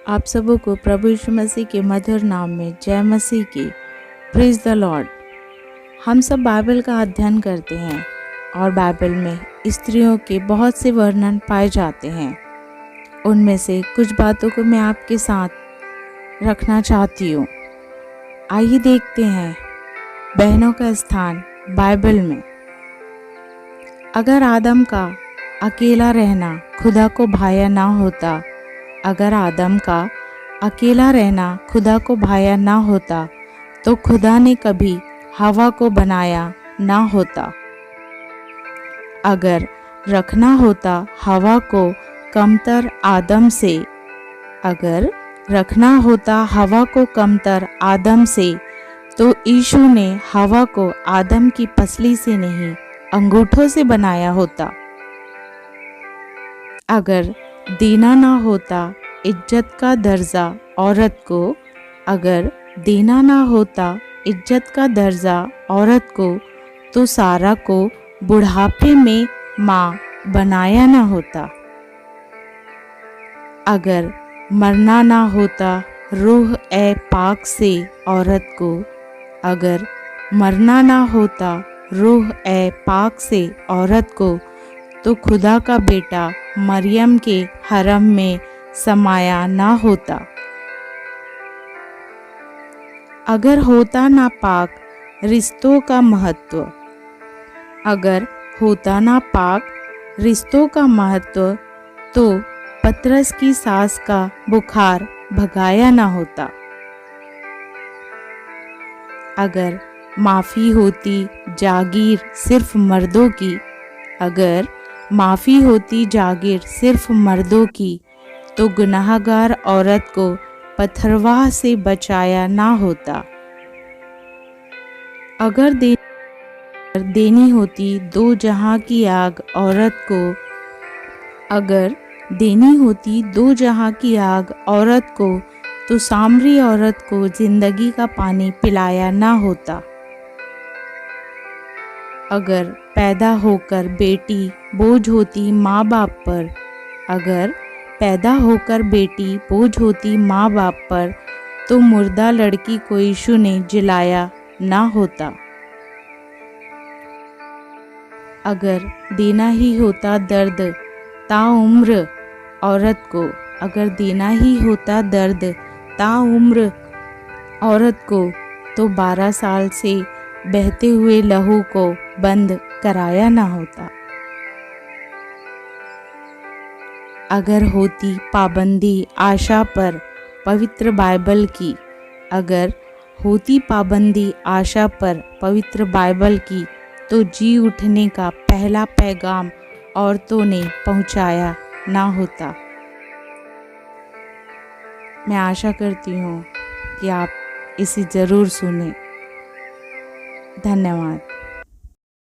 आप सबों को प्रभु यीशु मसीह के मधुर नाम में जय मसीह की। Praise the Lord. हम सब बाइबल का अध्ययन करते हैं और बाइबल में स्त्रियों के बहुत से वर्णन पाए जाते हैं। उनमें से कुछ बातों को मैं आपके साथ रखना चाहती हूँ। आइए देखते हैं बहनों का स्थान बाइबल में। अगर आदम का अकेला रहना खुदा को भाया ना होता, अगर आदम का अकेला रहना खुदा को भाया ना होता तो खुदा ने कभी हवा को बनाया ना होता। अगर रखना होता हवा को कमतर आदम से, अगर रखना होता हवा को कमतर आदम से तो यीशु ने हवा को आदम की पसली से नहीं अंगूठों से बनाया होता। अगर देना ना होता इज्जत का दर्जा औरत को, अगर देना ना होता इज्जत का दर्जा औरत को तो सारा को बुढ़ापे में माँ बनाया ना होता। अगर मरना ना होता रूह ए पाक से औरत को, अगर मरना ना होता रूह ए पाक से औरत को तो खुदा का बेटा मरियम के हरम में समाया ना होता। अगर होता ना पाक रिश्तों का महत्व, अगर होता ना पाक रिश्तों का महत्व तो पतरस की सास का बुखार भगाया ना होता। अगर माफ़ी होती जागीर सिर्फ मर्दों की, अगर माफ़ी होती जागीर सिर्फ मर्दों की तो गुनाहगार औरत को पथरवाह से बचाया ना होता। अगर देनी होती दो जहां की आग औरत को, अगर देनी होती दो जहां की आग औरत को तो सामरी औरत को जिंदगी का पानी पिलाया ना होता। अगर पैदा होकर बेटी बोझ होती माँ बाप पर, अगर पैदा होकर बेटी बोझ होती माँ बाप पर तो मुर्दा लड़की को यीशु ने जिलाया ना होता। अगर देना ही होता दर्द ताउम्र औरत को, अगर देना ही होता दर्द ताउम्र औरत को तो 12 साल से बहते हुए लहू को बंद कराया ना होता। अगर होती पाबंदी आशा पर पवित्र बाइबल की, अगर होती पाबंदी आशा पर पवित्र बाइबल की तो जी उठने का पहला पैगाम औरतों ने पहुंचाया ना होता। मैं आशा करती हूँ कि आप इसे ज़रूर सुनें। धन्यवाद।